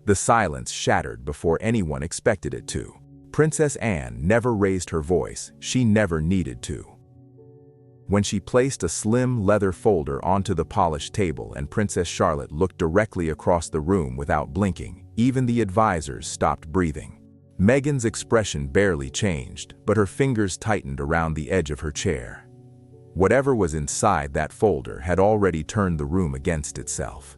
The silence shattered before anyone expected it to. Princess Anne never raised her voice. She never needed to. When she placed a slim leather folder onto the polished table and Princess Charlotte looked directly across the room without blinking, even the advisors stopped breathing. Meghan's expression barely changed, but her fingers tightened around the edge of her chair. Whatever was inside that folder had already turned the room against itself.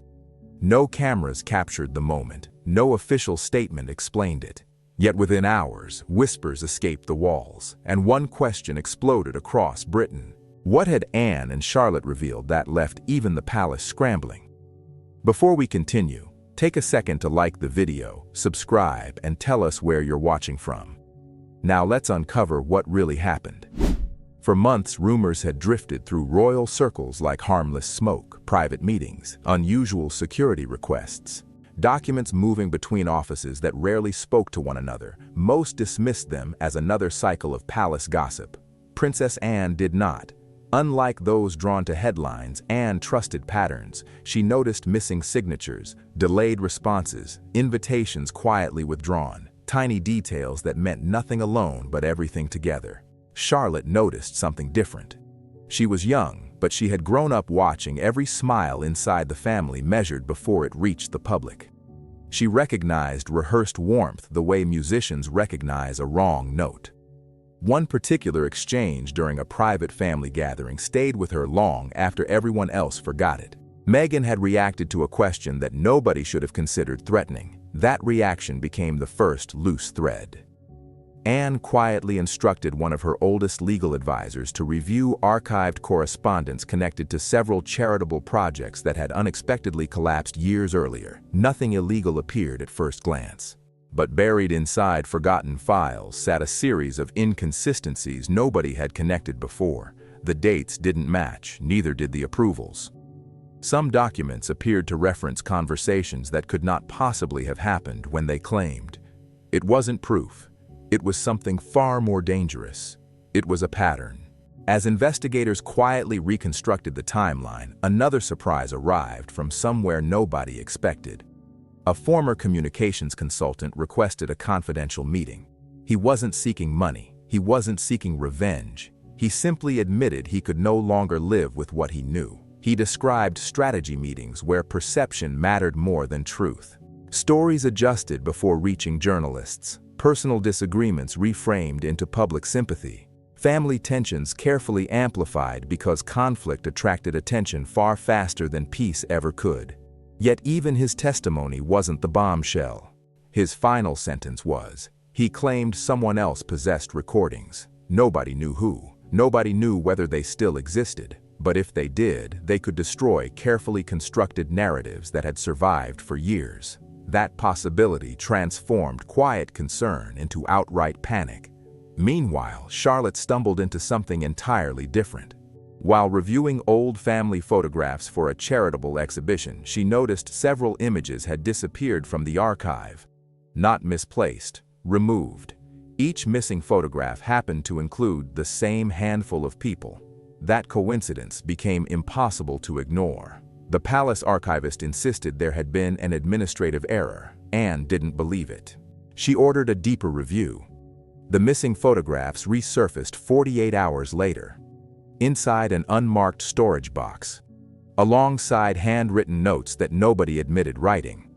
No cameras captured the moment, no official statement explained it. Yet within hours, whispers escaped the walls, and one question exploded across Britain. What had Anne and Charlotte revealed that left even the palace scrambling? Before we continue, take a second to like the video, subscribe, and tell us where you're watching from. Now let's uncover what really happened. For months, rumors had drifted through royal circles like harmless smoke, private meetings, unusual security requests, documents moving between offices that rarely spoke to one another. Most dismissed them as another cycle of palace gossip. Princess Anne did not. Unlike those drawn to headlines, Anne trusted patterns. She noticed missing signatures, delayed responses, invitations quietly withdrawn, tiny details that meant nothing alone but everything together. Charlotte noticed something different. She was young, but she had grown up watching every smile inside the family measured before it reached the public. She recognized rehearsed warmth the way musicians recognize a wrong note. One particular exchange during a private family gathering stayed with her long after everyone else forgot it. Meghan had reacted to a question that nobody should have considered threatening. That reaction became the first loose thread. Anne quietly instructed one of her oldest legal advisors to review archived correspondence connected to several charitable projects that had unexpectedly collapsed years earlier. Nothing illegal appeared at first glance. But buried inside forgotten files sat a series of inconsistencies nobody had connected before. The dates didn't match, neither did the approvals. Some documents appeared to reference conversations that could not possibly have happened when they claimed. It wasn't proof. It was something far more dangerous. It was a pattern. As investigators quietly reconstructed the timeline, another surprise arrived from somewhere nobody expected. A former communications consultant requested a confidential meeting. He wasn't seeking money. He wasn't seeking revenge. He simply admitted he could no longer live with what he knew. He described strategy meetings where perception mattered more than truth. Stories adjusted before reaching journalists. Personal disagreements reframed into public sympathy. Family tensions carefully amplified because conflict attracted attention far faster than peace ever could. Yet even his testimony wasn't the bombshell. His final sentence was, he claimed someone else possessed recordings. Nobody knew who. Nobody knew whether they still existed. But if they did, they could destroy carefully constructed narratives that had survived for years. That possibility transformed quiet concern into outright panic. Meanwhile, Charlotte stumbled into something entirely different. While reviewing old family photographs for a charitable exhibition, she noticed several images had disappeared from the archive. Not misplaced, removed. Each missing photograph happened to include the same handful of people. That coincidence became impossible to ignore. The palace archivist insisted there had been an administrative error. Anne didn't believe it. She ordered a deeper review. The missing photographs resurfaced 48 hours later. Inside an unmarked storage box, alongside handwritten notes that nobody admitted writing.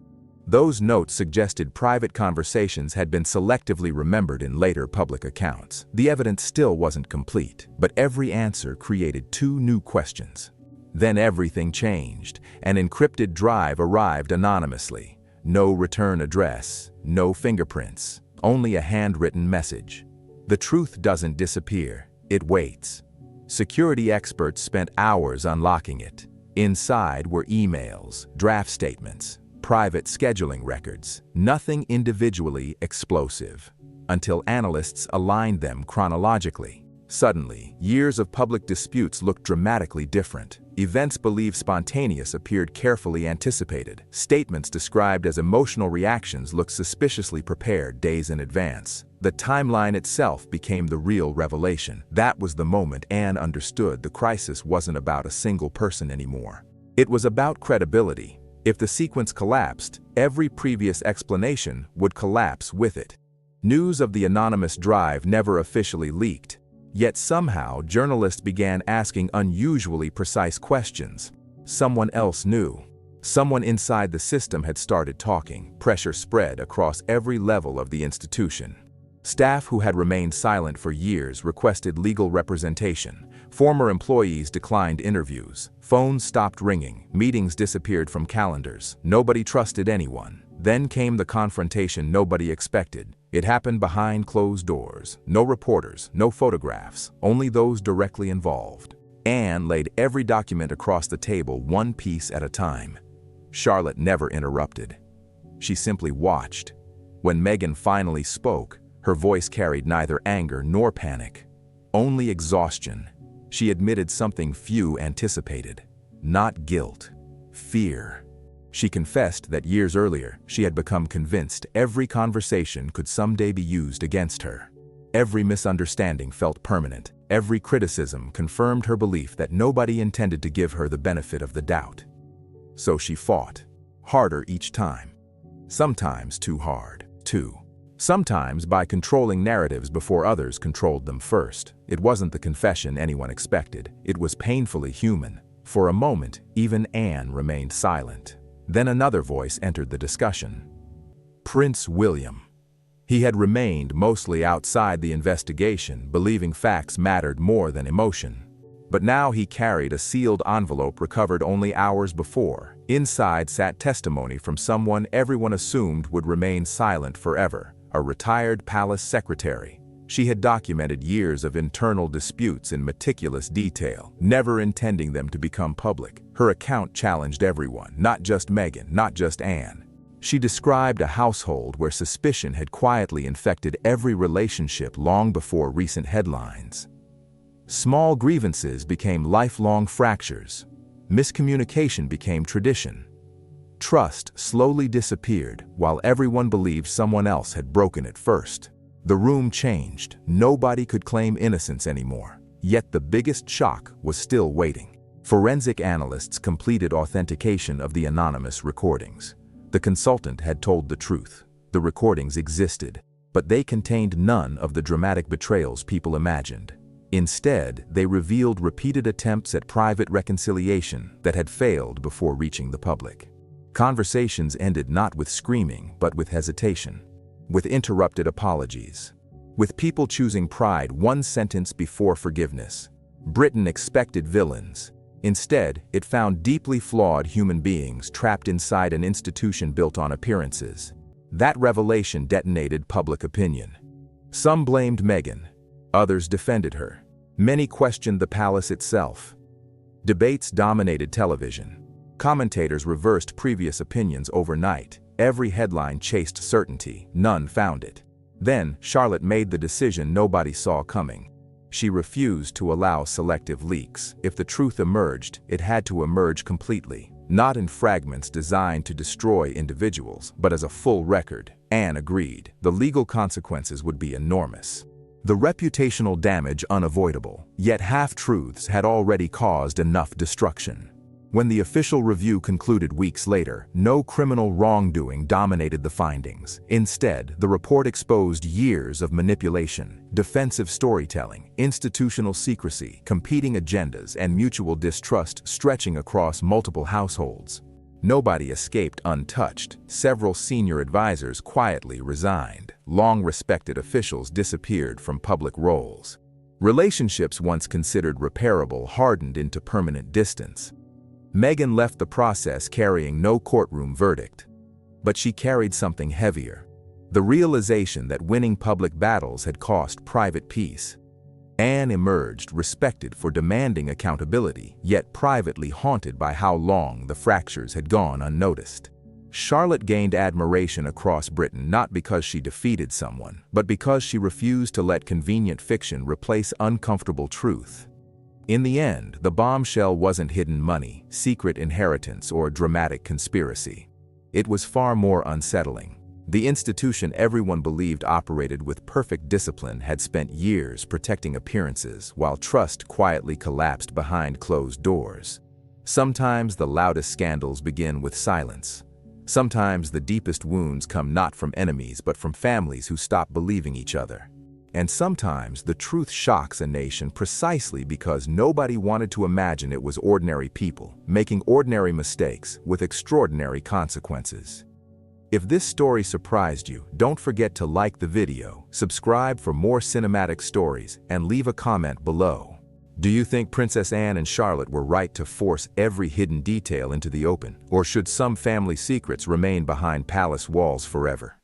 Those notes suggested private conversations had been selectively remembered in later public accounts. The evidence still wasn't complete, but every answer created two new questions. Then everything changed. An encrypted drive arrived anonymously. No return address, no fingerprints, only a handwritten message. The truth doesn't disappear, it waits. Security experts spent hours unlocking it. Inside were emails, draft statements, private scheduling records, nothing individually explosive, until analysts aligned them chronologically. Suddenly, years of public disputes looked dramatically different. Events believed spontaneous appeared carefully anticipated. Statements described as emotional reactions looked suspiciously prepared days in advance. The timeline itself became the real revelation. That was the moment Anne understood the crisis wasn't about a single person anymore. It was about credibility. If the sequence collapsed, every previous explanation would collapse with it. News of the anonymous drive never officially leaked, yet somehow journalists began asking unusually precise questions. Someone else knew. Someone inside the system had started talking. Pressure spread across every level of the institution. Staff who had remained silent for years requested legal representation. Former employees declined interviews. Phones stopped ringing. Meetings disappeared from calendars. Nobody trusted anyone. Then came the confrontation nobody expected. It happened behind closed doors. No reporters, no photographs, only those directly involved. Anne laid every document across the table, one piece at a time. Charlotte never interrupted. She simply watched. When Meghan finally spoke, her voice carried neither anger nor panic, only exhaustion. She admitted something few anticipated. Not guilt, fear. She confessed that years earlier, she had become convinced every conversation could someday be used against her. Every misunderstanding felt permanent. Every criticism confirmed her belief that nobody intended to give her the benefit of the doubt. So she fought, harder each time. Sometimes too hard, too. Sometimes by controlling narratives before others controlled them first. It wasn't the confession anyone expected. It was painfully human. For a moment, even Anne remained silent. Then another voice entered the discussion. Prince William. He had remained mostly outside the investigation, believing facts mattered more than emotion. But now he carried a sealed envelope recovered only hours before. Inside sat testimony from someone everyone assumed would remain silent forever, a retired palace secretary. She had documented years of internal disputes in meticulous detail, never intending them to become public. Her account challenged everyone, not just Meghan, not just Anne. She described a household where suspicion had quietly infected every relationship long before recent headlines. Small grievances became lifelong fractures. Miscommunication became tradition. Trust slowly disappeared while everyone believed someone else had broken it first. The room changed. Nobody could claim innocence anymore. Yet the biggest shock was still waiting. Forensic analysts completed authentication of the anonymous recordings. The consultant had told the truth. The recordings existed, but they contained none of the dramatic betrayals people imagined. Instead, they revealed repeated attempts at private reconciliation that had failed before reaching the public. Conversations ended not with screaming, but with hesitation, with interrupted apologies, with people choosing pride one sentence before forgiveness. Britain expected villains. Instead, it found deeply flawed human beings trapped inside an institution built on appearances. That revelation detonated public opinion. Some blamed Meghan. Others defended her. Many questioned the palace itself. Debates dominated television. Commentators reversed previous opinions overnight. Every headline chased certainty. None found it. Then, Charlotte made the decision nobody saw coming. She refused to allow selective leaks. If the truth emerged, it had to emerge completely, not in fragments designed to destroy individuals, but as a full record. Anne agreed. The legal consequences would be enormous. The reputational damage unavoidable, yet half-truths had already caused enough destruction. When the official review concluded weeks later, no criminal wrongdoing dominated the findings. Instead, the report exposed years of manipulation, defensive storytelling, institutional secrecy, competing agendas, and mutual distrust stretching across multiple households. Nobody escaped untouched. Several senior advisors quietly resigned. Long-respected officials disappeared from public roles. Relationships once considered repairable hardened into permanent distance. Meghan left the process carrying no courtroom verdict. But she carried something heavier. The realization that winning public battles had cost private peace. Anne emerged respected for demanding accountability, yet privately haunted by how long the fractures had gone unnoticed. Charlotte gained admiration across Britain not because she defeated someone, but because she refused to let convenient fiction replace uncomfortable truth. In the end, the bombshell wasn't hidden money, secret inheritance, or dramatic conspiracy. It was far more unsettling. The institution everyone believed operated with perfect discipline had spent years protecting appearances while trust quietly collapsed behind closed doors. Sometimes the loudest scandals begin with silence. Sometimes the deepest wounds come not from enemies but from families who stop believing each other. And sometimes the truth shocks a nation precisely because nobody wanted to imagine it was ordinary people making ordinary mistakes with extraordinary consequences. If this story surprised you, don't forget to like the video, subscribe for more cinematic stories, and leave a comment below. Do you think Princess Anne and Charlotte were right to force every hidden detail into the open, or should some family secrets remain behind palace walls forever?